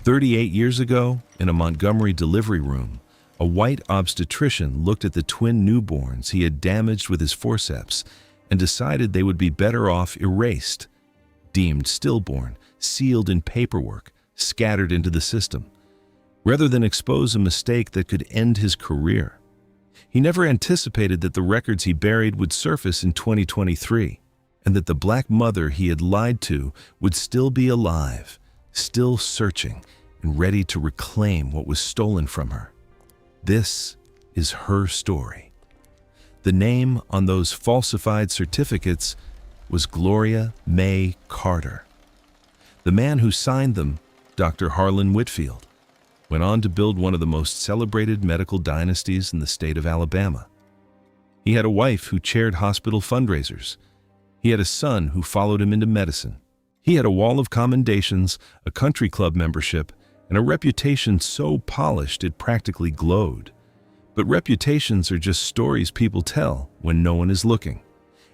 38 years ago, in a Montgomery delivery room, a white obstetrician looked at the twin newborns he had damaged with his forceps and decided they would be better off erased, deemed stillborn, sealed in paperwork, scattered into the system, rather than expose a mistake that could end his career. He never anticipated that the records he buried would surface in 2023, and that the black mother he had lied to would still be alive, still searching and ready to reclaim what was stolen from her. This is her story. The name on those falsified certificates was Gloria May Carter. The man who signed them, Dr. Harlan Whitfield, went on to build one of the most celebrated medical dynasties in the state of Alabama. He had a wife who chaired hospital fundraisers. He had a son who followed him into medicine. He had a wall of commendations, a country club membership, and a reputation so polished it practically glowed. But reputations are just stories people tell when no one is looking.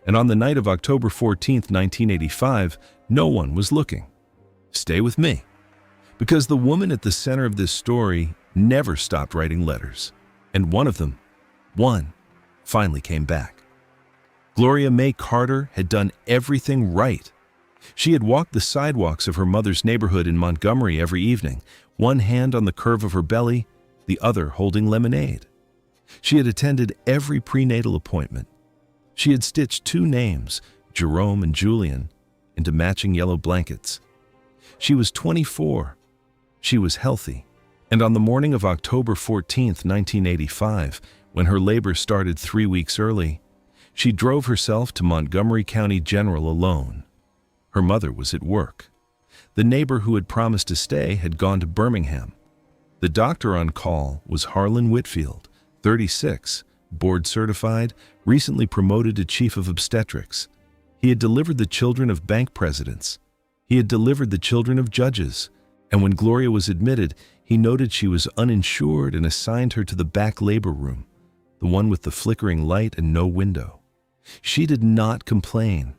And on the night of October 14th, 1985, no one was looking. Stay with me, because the woman at the center of this story never stopped writing letters, and one of them, finally came back. Gloria May Carter had done everything right. She had walked the sidewalks of her mother's neighborhood in Montgomery every evening, one hand on the curve of her belly, the other holding lemonade. She had attended every prenatal appointment. She had stitched two names, Jerome and Julian, into matching yellow blankets. She was 24. She was healthy. And on the morning of October 14th, 1985, when her labor started 3 weeks early, she drove herself to Montgomery County General alone. Her mother was at work. The neighbor who had promised to stay had gone to Birmingham. The doctor on call was Harlan Whitfield, 36, board certified, recently promoted to chief of obstetrics. He had delivered the children of bank presidents. He had delivered the children of judges. And when Gloria was admitted, he noted she was uninsured and assigned her to the back labor room, the one with the flickering light and no window. She did not complain.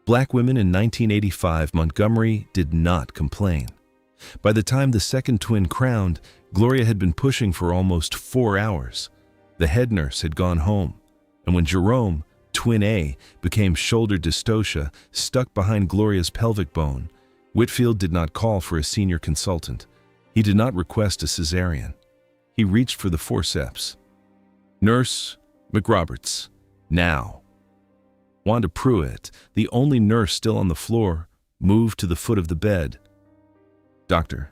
Black women in 1985 Montgomery did not complain. By the time the second twin crowned, Gloria had been pushing for almost 4 hours. The head nurse had gone home, and when Jerome, twin A, became shoulder dystocia stuck behind Gloria's pelvic bone, Whitfield did not call for a senior consultant. He did not request a cesarean. He reached for the forceps. Nurse McRoberts, now. Wanda Pruitt, the only nurse still on the floor, moved to the foot of the bed. Doctor,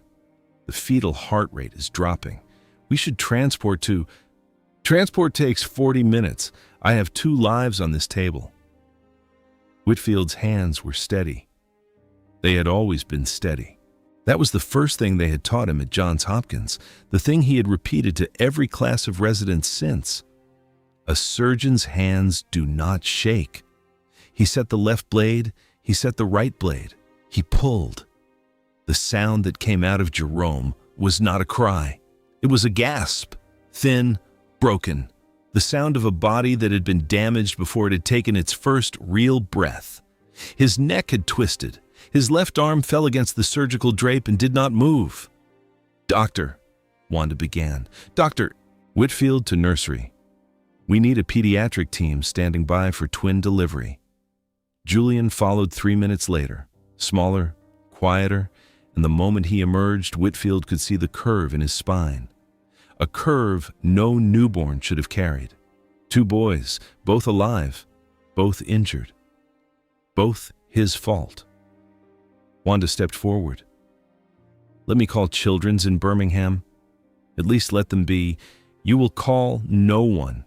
the fetal heart rate is dropping. We should transport to... Transport takes 40 minutes. I have 2 lives on this table. Whitfield's hands were steady. They had always been steady. That was the first thing they had taught him at Johns Hopkins, the thing he had repeated to every class of residents since. A surgeon's hands do not shake. He set the left blade, he set the right blade. He pulled. The sound that came out of Jerome was not a cry. It was a gasp, thin, broken. The sound of a body that had been damaged before it had taken its first real breath. His neck had twisted. His left arm fell against the surgical drape and did not move. Doctor, Wanda began. Doctor, Whitfield to nursery. We need a pediatric team standing by for twin delivery. Julian followed 3 minutes later, smaller, quieter, and the moment he emerged, Whitfield could see the curve in his spine. A curve no newborn should have carried. 2 boys, both alive, both injured. Both his fault. Wanda stepped forward. Let me call Children's in Birmingham. At least let them be. You will call no one.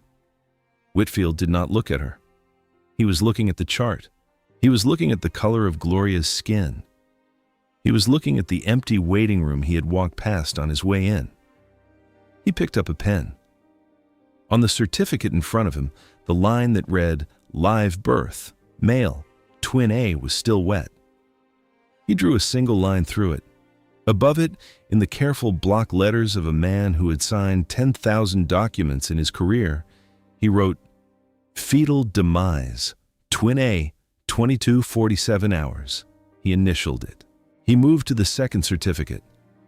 Whitfield did not look at her. He was looking at the chart. He was looking at the color of Gloria's skin. He was looking at the empty waiting room he had walked past on his way in. He picked up a pen. On the certificate in front of him, the line that read, Live Birth, Male, Twin A was still wet. He drew a single line through it. Above it, in the careful block letters of a man who had signed 10,000 documents in his career, he wrote, Fetal Demise, Twin A, 22:47 hours. He initialed it. He moved to the second certificate.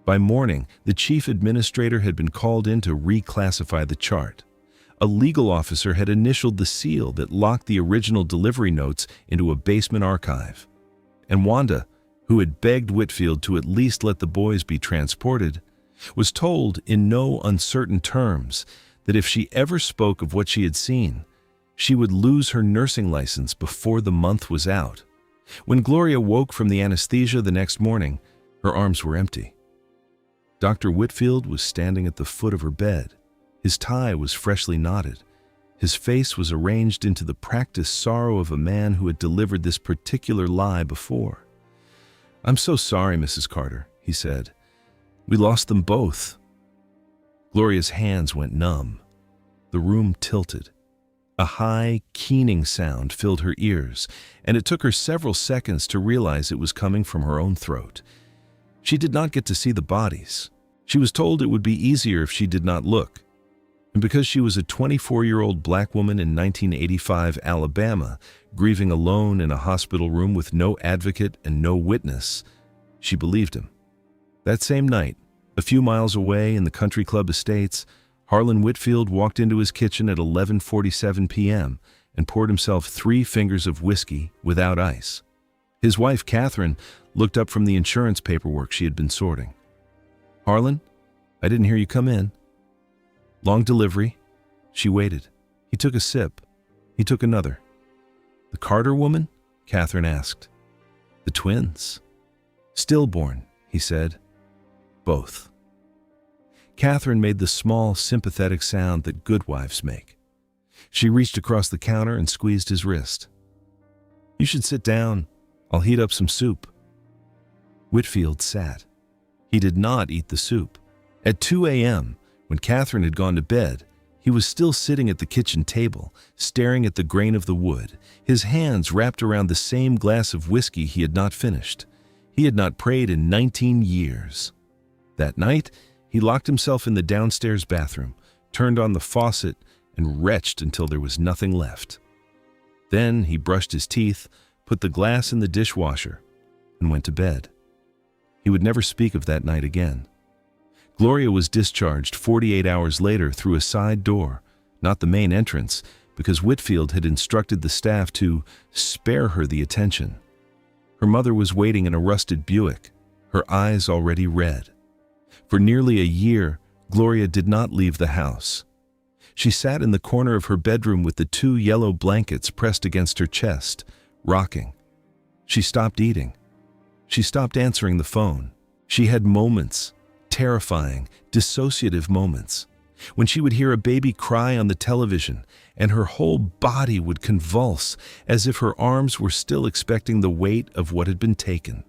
By morning, the chief administrator had been called in to reclassify the chart. A legal officer had initialed the seal that locked the original delivery notes into a basement archive. And Wanda, who had begged Whitfield to at least let the boys be transported, was told in no uncertain terms that if she ever spoke of what she had seen, she would lose her nursing license before the month was out. When Gloria woke from the anesthesia the next morning, her arms were empty. Dr. Whitfield was standing at the foot of her bed. His tie was freshly knotted. His face was arranged into the practiced sorrow of a man who had delivered this particular lie before. "I'm so sorry, Mrs. Carter," he said. "We lost them both." Gloria's hands went numb. The room tilted. A high, keening sound filled her ears, and it took her several seconds to realize it was coming from her own throat. She did not get to see the bodies. She was told it would be easier if she did not look. And because she was a 24-year-old black woman in 1985 Alabama, grieving alone in a hospital room with no advocate and no witness, she believed him. That same night, a few miles away in the country club estates, Harlan Whitfield walked into his kitchen at 11:47 p.m. and poured himself 3 fingers of whiskey without ice. His wife, Catherine, looked up from the insurance paperwork she had been sorting. "Harlan, I didn't hear you come in." "Long delivery." She waited. He took a sip. He took another. "The Carter woman?" Catherine asked. "The twins." "Stillborn," he said. "Both." Catherine made the small, sympathetic sound that good wives make. She reached across the counter and squeezed his wrist. "You should sit down. I'll heat up some soup." Whitfield sat. He did not eat the soup. At 2 a.m., when Catherine had gone to bed, he was still sitting at the kitchen table, staring at the grain of the wood, his hands wrapped around the same glass of whiskey he had not finished. He had not prayed in 19 years. That night, he locked himself in the downstairs bathroom, turned on the faucet, and retched until there was nothing left. Then he brushed his teeth, put the glass in the dishwasher, and went to bed. He would never speak of that night again. Gloria was discharged 48 hours later through a side door, not the main entrance, because Whitfield had instructed the staff to spare her the attention. Her mother was waiting in a rusted Buick, her eyes already red. For nearly a year, Gloria did not leave the house. She sat in the corner of her bedroom with the 2 yellow blankets pressed against her chest, rocking. She stopped eating. She stopped answering the phone. She had moments, terrifying, dissociative moments, when she would hear a baby cry on the television and her whole body would convulse as if her arms were still expecting the weight of what had been taken.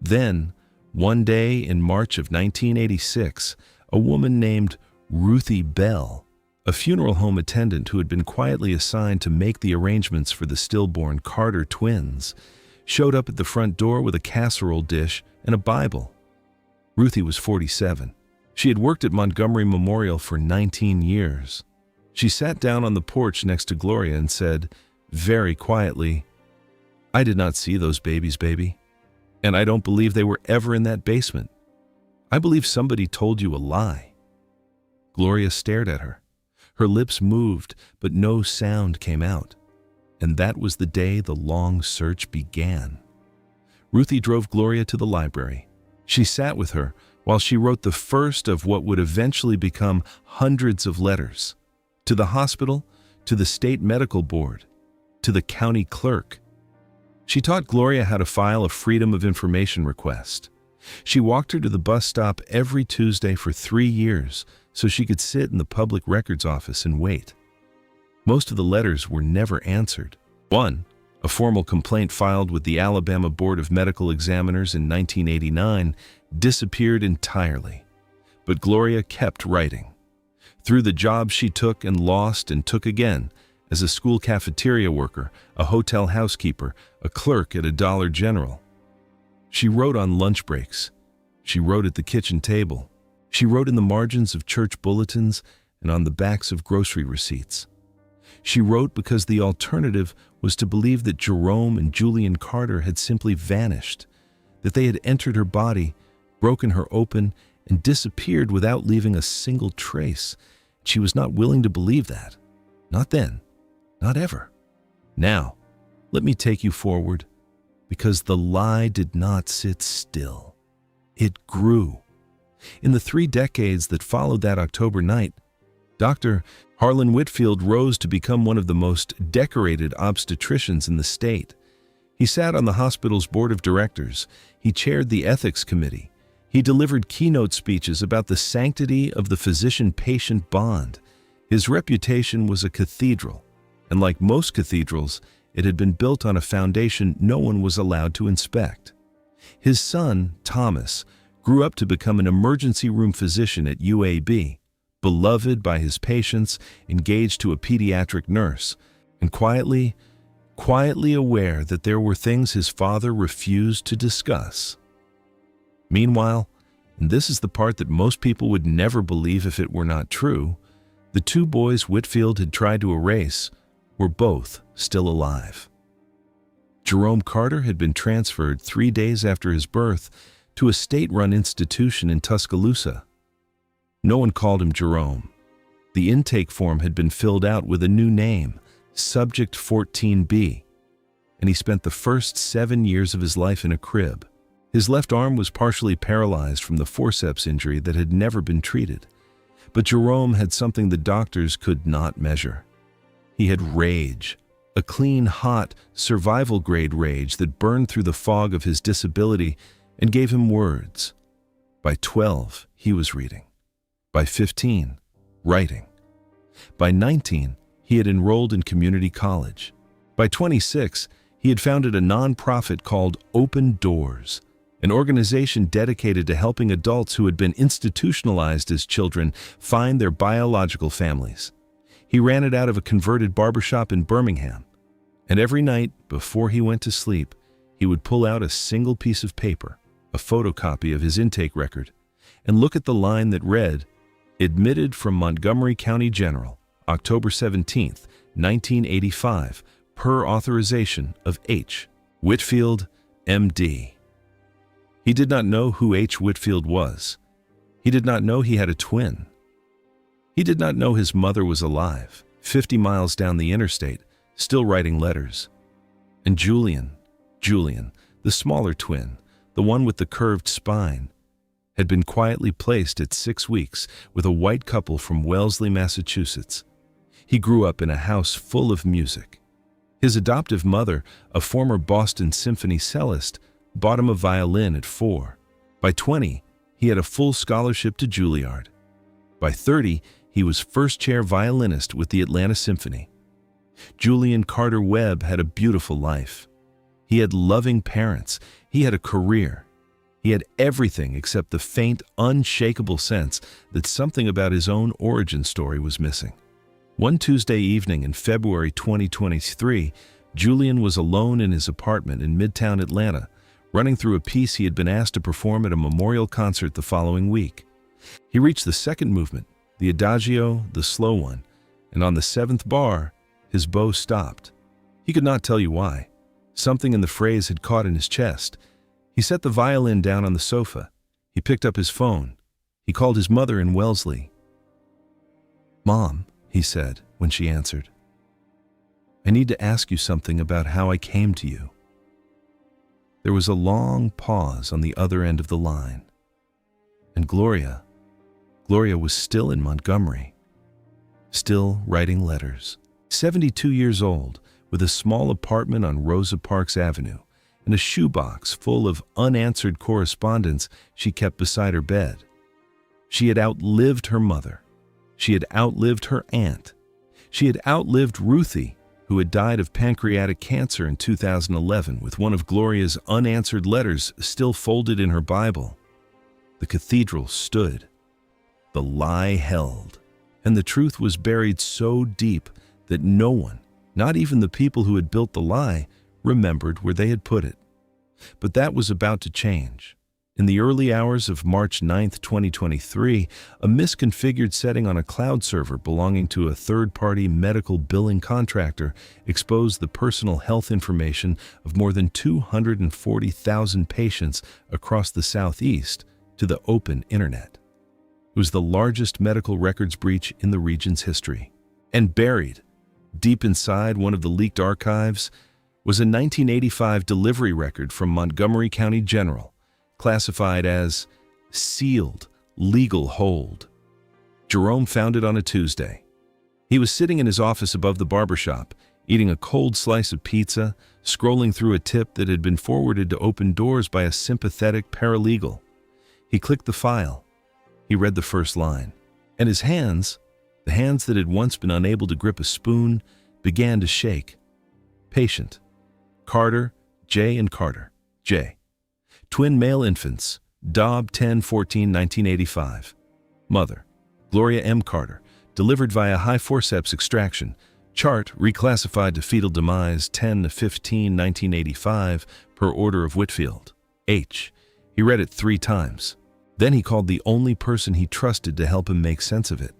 Then, one day in March of 1986, a woman named Ruthie Bell, a funeral home attendant who had been quietly assigned to make the arrangements for the stillborn Carter twins, showed up at the front door with a casserole dish and a Bible. Ruthie was 47. She had worked at Montgomery Memorial for 19 years. She sat down on the porch next to Gloria and said, very quietly, "I did not see those babies, baby. And I don't believe they were ever in that basement. I believe somebody told you a lie." Gloria stared at her. Her lips moved, but no sound came out. And that was the day the long search began. Ruthie drove Gloria to the library. She sat with her while she wrote the first of what would eventually become hundreds of letters. To the hospital, to the state medical board, to the county clerk. She taught Gloria how to file a Freedom of Information request. She walked her to the bus stop every Tuesday for 3 years so she could sit in the public records office and wait. Most of the letters were never answered. One, a formal complaint filed with the Alabama Board of Medical Examiners in 1989, disappeared entirely. But Gloria kept writing. Through the jobs she took and lost and took again, as a school cafeteria worker, a hotel housekeeper, a clerk at a Dollar General. She wrote on lunch breaks. She wrote at the kitchen table. She wrote in the margins of church bulletins and on the backs of grocery receipts. She wrote because the alternative was to believe that Jerome and Julian Carter had simply vanished, that they had entered her body, broken her open, and disappeared without leaving a single trace. She was not willing to believe that. Not then, not ever. Now, let me take you forward, because the lie did not sit still. It grew. In the 3 decades that followed that October night, Dr. Harlan Whitfield rose to become one of the most decorated obstetricians in the state. He sat on the hospital's board of directors. He chaired the ethics committee. He delivered keynote speeches about the sanctity of the physician-patient bond. His reputation was a cathedral, and like most cathedrals, it had been built on a foundation no one was allowed to inspect. His son, Thomas, grew up to become an emergency room physician at UAB, beloved by his patients, engaged to a pediatric nurse, and quietly aware that there were things his father refused to discuss. Meanwhile, and this is the part that most people would never believe if it were not true, the 2 boys Whitfield had tried to erase were both still alive. Jerome Carter had been transferred 3 days after his birth to a state-run institution in Tuscaloosa. No one called him Jerome. The intake form had been filled out with a new name, Subject 14B, and he spent the first 7 years of his life in a crib. His left arm was partially paralyzed from the forceps injury that had never been treated. But Jerome had something the doctors could not measure. He had rage, a clean, hot, survival-grade rage that burned through the fog of his disability and gave him words. By 12, he was reading. By 15, writing. By 19, he had enrolled in community college. By 26, he had founded a nonprofit called Open Doors, an organization dedicated to helping adults who had been institutionalized as children find their biological families. He ran it out of a converted barbershop in Birmingham, and every night before he went to sleep, he would pull out a single piece of paper, a photocopy of his intake record, and look at the line that read, "Admitted from Montgomery County General, October 17th, 1985, per authorization of H. Whitfield, M.D." He did not know who H. Whitfield was. He did not know he had a twin. He did not know his mother was alive, 50 miles down the interstate, still writing letters. And Julian, the smaller twin, the one with the curved spine, had been quietly placed at 6 weeks with a white couple from Wellesley, Massachusetts. He grew up in a house full of music. His adoptive mother, a former Boston Symphony cellist, bought him a violin at 4. By 20, he had a full scholarship to Juilliard. By 30, he was first-chair violinist with the Atlanta Symphony. Julian Carter Webb had a beautiful life. He had loving parents. He had a career. He had everything except the faint, unshakable sense that something about his own origin story was missing. One Tuesday evening in February 2023, Julian was alone in his apartment in Midtown Atlanta, running through a piece he had been asked to perform at a memorial concert the following week. He reached the second movement, the adagio, the slow one, and on the 7th bar, his bow stopped. He could not tell you why. Something in the phrase had caught in his chest. He set the violin down on the sofa. He picked up his phone. He called his mother in Wellesley. "Mom," he said when she answered, "I need to ask you something about how I came to you." There was a long pause on the other end of the line. And Gloria was still in Montgomery, still writing letters. 72 years old, with a small apartment on Rosa Parks Avenue and a shoebox full of unanswered correspondence she kept beside her bed. She had outlived her mother. She had outlived her aunt. She had outlived Ruthie, who had died of pancreatic cancer in 2011 with one of Gloria's unanswered letters still folded in her Bible. The cathedral stood. The lie held. And the truth was buried so deep that no one, not even the people who had built the lie, remembered where they had put it. But that was about to change. In the early hours of March 9, 2023, a misconfigured setting on a cloud server belonging to a third-party medical billing contractor exposed the personal health information of more than 240,000 patients across the Southeast to the open internet. It was the largest medical records breach in the region's history. And buried, deep inside one of the leaked archives, was a 1985 delivery record from Montgomery County General, classified as sealed legal hold. Jerome found it on a Tuesday. He was sitting in his office above the barbershop, eating a cold slice of pizza, scrolling through a tip that had been forwarded to Open Doors by a sympathetic paralegal. He clicked the file. He read the first line. And his hands, the hands that had once been unable to grip a spoon, began to shake. Patient. Carter, J. and Carter, J. Twin male infants, Dobb 10/14/1985. Mother, Gloria M. Carter, delivered via high forceps extraction. Chart reclassified to fetal demise 10/15/1985 per order of Whitfield. H. He read it 3 times. Then he called the only person he trusted to help him make sense of it.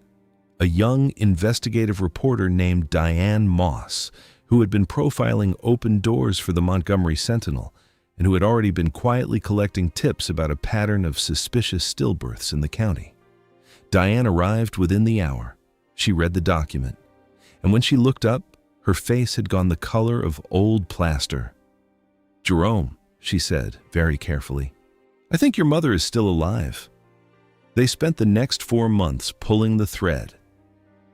A young investigative reporter named Diane Moss, who had been profiling Open Doors for the Montgomery Sentinel and who had already been quietly collecting tips about a pattern of suspicious stillbirths in the county. Diane arrived within the hour. She read the document, and when she looked up, her face had gone the color of old plaster. "Jerome," she said very carefully, "I think your mother is still alive." They spent the next 4 months pulling the thread.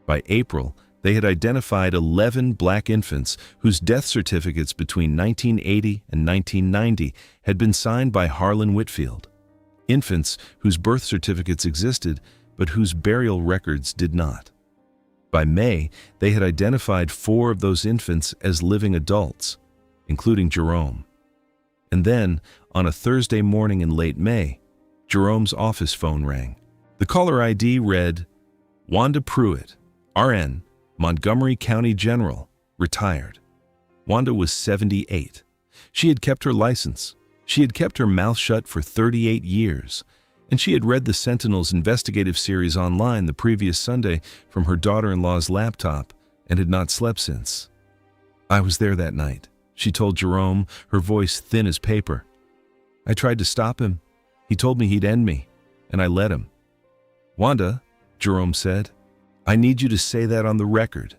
By April, they had identified 11 black infants whose death certificates between 1980 and 1990 had been signed by Harlan Whitfield. Infants whose birth certificates existed, but whose burial records did not. By May, they had identified 4 of those infants as living adults, including Jerome. And then, on a Thursday morning in late May, Jerome's office phone rang. The caller ID read, Wanda Pruitt, RN, Montgomery County General, retired. Wanda was 78. She had kept her license. She had kept her mouth shut for 38 years. And she had read the Sentinel's investigative series online the previous Sunday from her daughter-in-law's laptop and had not slept since. "I was there that night," she told Jerome, her voice thin as paper. "I tried to stop him. He told me he'd end me, and I let him." "Wanda," Jerome said, "I need you to say that on the record."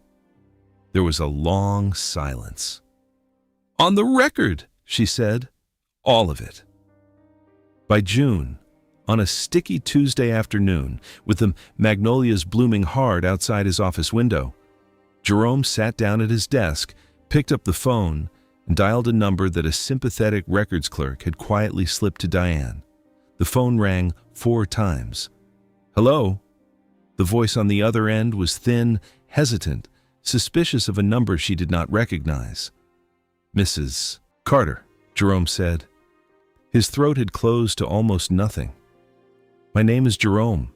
There was a long silence. "On the record," she said, "all of it." By June, on a sticky Tuesday afternoon, with the magnolias blooming hard outside his office window, Jerome sat down at his desk, picked up the phone, and dialed a number that a sympathetic records clerk had quietly slipped to Diane. The phone rang 4 times. "Hello?" The voice on the other end was thin, hesitant, suspicious of a number she did not recognize. "Mrs. Carter," Jerome said. His throat had closed to almost nothing. "My name is Jerome.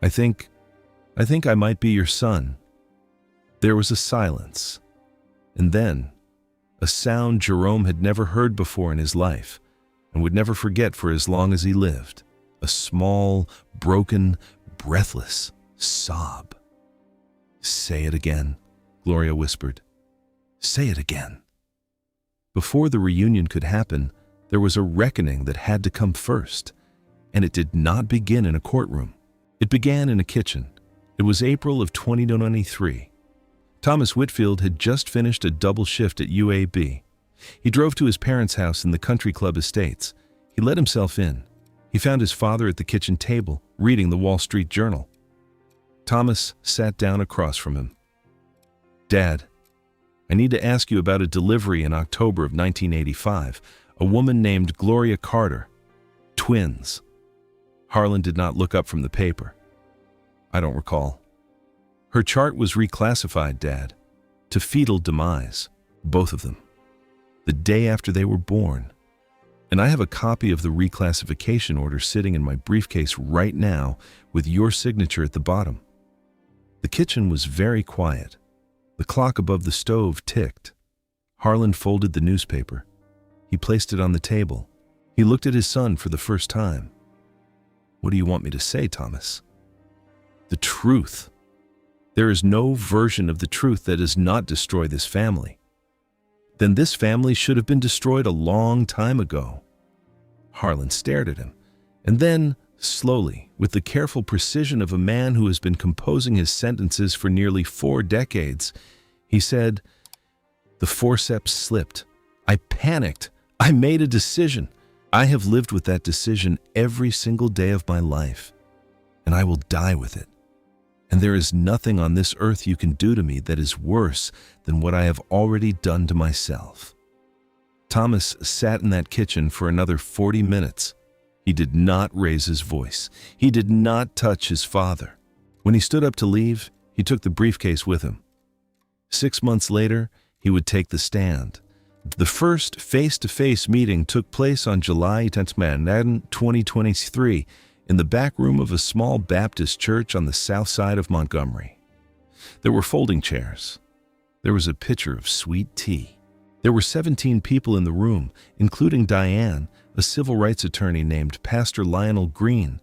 I think I might be your son." There was a silence, and then a sound Jerome had never heard before in his life and would never forget for as long as he lived. A small, broken, breathless sob. "Say it again," Gloria whispered. "Say it again." Before the reunion could happen, there was a reckoning that had to come first. And it did not begin in a courtroom. It began in a kitchen. It was April of 2023. Thomas Whitfield had just finished a double shift at UAB. He drove to his parents' house in the Country Club Estates. He let himself in. He found his father at the kitchen table, reading the Wall Street Journal. Thomas sat down across from him. "Dad, I need to ask you about a delivery in October of 1985. A woman named Gloria Carter. Twins." Harlan did not look up from the paper. "I don't recall." "Her chart was reclassified, Dad, to fetal demise, both of them, the day after they were born. And I have a copy of the reclassification order sitting in my briefcase right now with your signature at the bottom." The kitchen was very quiet. The clock above the stove ticked. Harlan folded the newspaper. He placed it on the table. He looked at his son for the first time. "What do you want me to say, Thomas?" "The truth. There is no version of the truth that does not destroy this family." "Then this family should have been destroyed a long time ago." Harlan stared at him, and then Slowly, with the careful precision of a man who has been composing his sentences for nearly 4 decades, he said, "The forceps slipped. I panicked. I made a decision. I have lived with that decision every single day of my life, and I will die with it. And there is nothing on this earth you can do to me that is worse than what I have already done to myself." Thomas sat in that kitchen for another 40 minutes. He did not raise his voice. He did not touch his father. When he stood up to leave, he took the briefcase with him. 6 months later, he would take the stand. The first face-to-face meeting took place on July 10, 2023, in the back room of a small Baptist church on the south side of Montgomery. There were folding chairs. There was a pitcher of sweet tea. There were 17 people in the room, including Diane, a civil rights attorney named Pastor Lionel Green,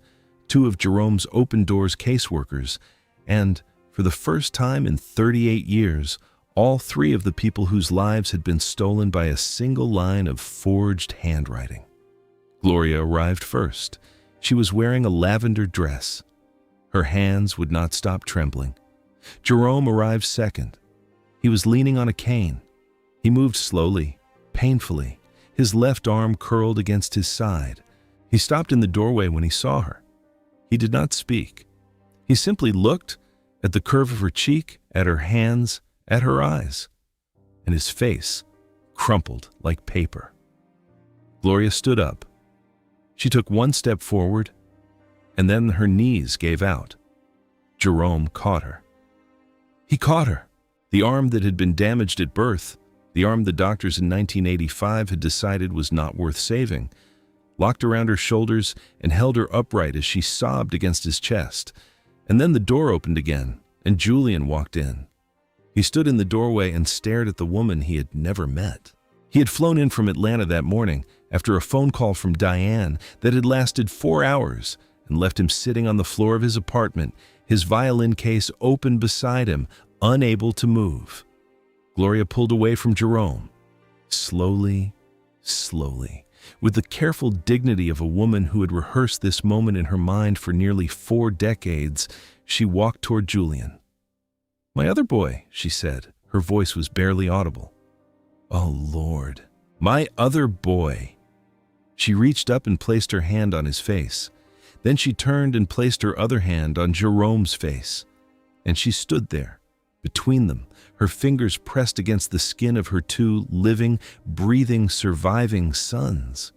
2 of Jerome's Open Doors caseworkers, and, for the first time in 38 years, all 3 of the people whose lives had been stolen by a single line of forged handwriting. Gloria arrived first. She was wearing a lavender dress. Her hands would not stop trembling. Jerome arrived second. He was leaning on a cane. He moved slowly, painfully, his left arm curled against his side. He stopped in the doorway when he saw her. He did not speak. He simply looked at the curve of her cheek, at her hands, at her eyes, and his face crumpled like paper. Gloria stood up. She took 1 step forward, and then her knees gave out. Jerome caught her. He caught her. The arm that had been damaged at birth, the arm the doctors in 1985 had decided was not worth saving, locked around her shoulders and held her upright as she sobbed against his chest. And then the door opened again, and Julian walked in. He stood in the doorway and stared at the woman he had never met. He had flown in from Atlanta that morning after a phone call from Diane that had lasted 4 hours and left him sitting on the floor of his apartment, his violin case open beside him, unable to move. Gloria pulled away from Jerome. Slowly, slowly, with the careful dignity of a woman who had rehearsed this moment in her mind for nearly 4 decades, she walked toward Julian. "My other boy," she said. Her voice was barely audible. "Oh, Lord, my other boy." She reached up and placed her hand on his face. Then she turned and placed her other hand on Jerome's face. And she stood there, between them, her fingers pressed against the skin of her 2 living, breathing, surviving sons.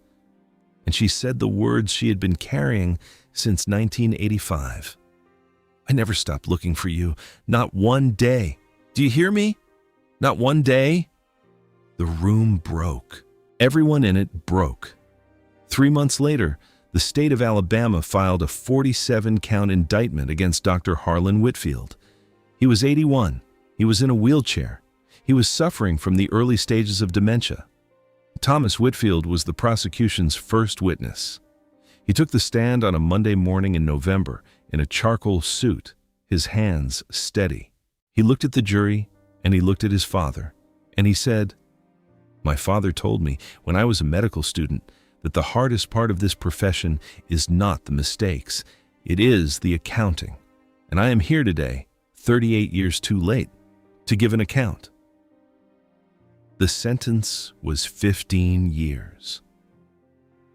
And she said the words she had been carrying since 1985. "I never stopped looking for you, not one day. Do you hear me? Not one day." The room broke. Everyone in it broke. 3 months later, the state of Alabama filed a 47-count indictment against Dr. Harlan Whitfield. He was 81. He was in a wheelchair. He was suffering from the early stages of dementia. Thomas Whitfield was the prosecution's first witness. He took the stand on a Monday morning in November in a charcoal suit, his hands steady. He looked at the jury, and he looked at his father, and he said, "My father told me when I was a medical student that the hardest part of this profession is not the mistakes, it is the accounting. And I am here today, 38 years too late, to give an account." The sentence was 15 years.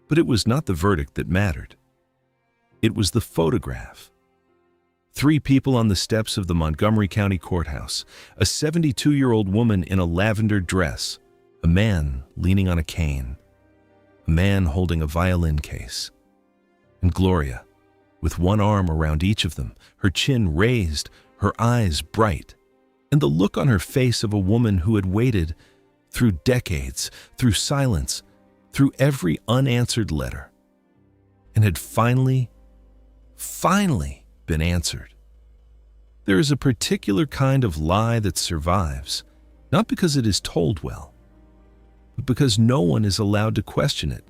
But it was not the verdict that mattered. It was the photograph. 3 people on the steps of the Montgomery County Courthouse, a 72-year-old woman in a lavender dress, a man leaning on a cane, a man holding a violin case, and Gloria, with one arm around each of them, her chin raised, her eyes bright, and the look on her face of a woman who had waited through decades, through silence, through every unanswered letter, and had finally been answered. There is a particular kind of lie that survives, not because it is told well, but because no one is allowed to question it.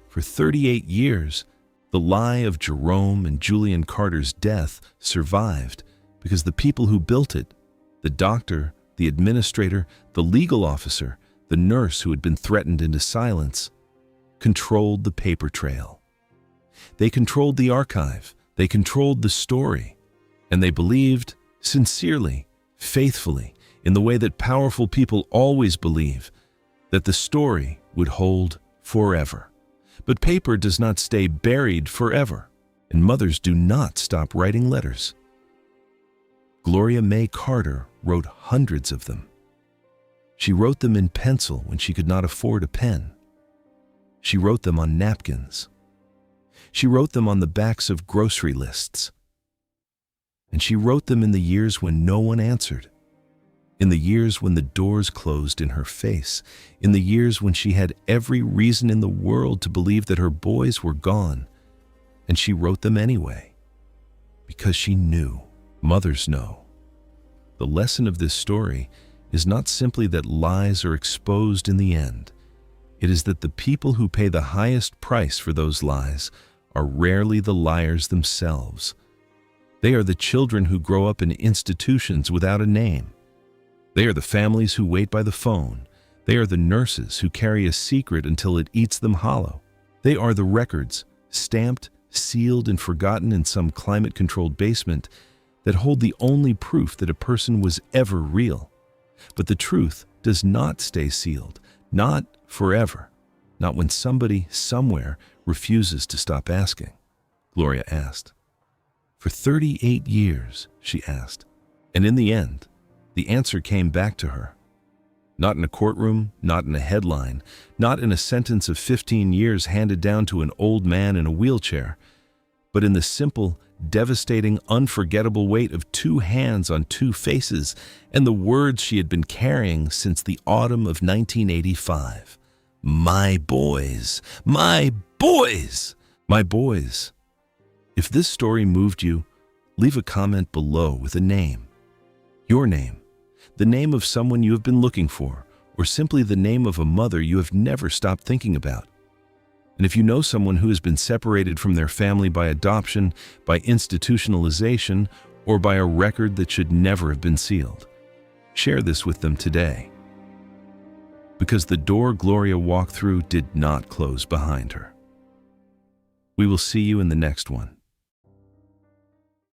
For 38 years, the lie of Jerome and Julian Carter's death survived because the people who built it, the doctor, the administrator, the legal officer, the nurse who had been threatened into silence, controlled the paper trail. They controlled the archive, they controlled the story, and they believed, sincerely, faithfully, in the way that powerful people always believe, that the story would hold forever. But paper does not stay buried forever, and mothers do not stop writing letters. Gloria May Carter wrote hundreds of them. She wrote them in pencil when she could not afford a pen. She wrote them on napkins. She wrote them on the backs of grocery lists. And she wrote them in the years when no one answered, in the years when the doors closed in her face, in the years when she had every reason in the world to believe that her boys were gone. And she wrote them anyway, because she knew. Mothers know. The lesson of this story is not simply that lies are exposed in the end. It is that the people who pay the highest price for those lies are rarely the liars themselves. They are the children who grow up in institutions without a name. They are the families who wait by the phone. They are the nurses who carry a secret until it eats them hollow. They are the records, stamped, sealed, and forgotten in some climate-controlled basement, that hold the only proof that a person was ever real. But the truth does not stay sealed, not forever, not when somebody, somewhere, refuses to stop asking. Gloria asked. For 38 years, she asked, and in the end, the answer came back to her. Not in a courtroom, not in a headline, not in a sentence of 15 years handed down to an old man in a wheelchair, but in the simple, devastating, unforgettable weight of 2 hands on 2 faces and the words she had been carrying since the autumn of 1985. My boys, my boys, my boys. If this story moved you, leave a comment below with a name. Your name, the name of someone you have been looking for, or simply the name of a mother you have never stopped thinking about. And if you know someone who has been separated from their family by adoption, by institutionalization, or by a record that should never have been sealed, share this with them today. Because the door Gloria walked through did not close behind her. We will see you in the next one.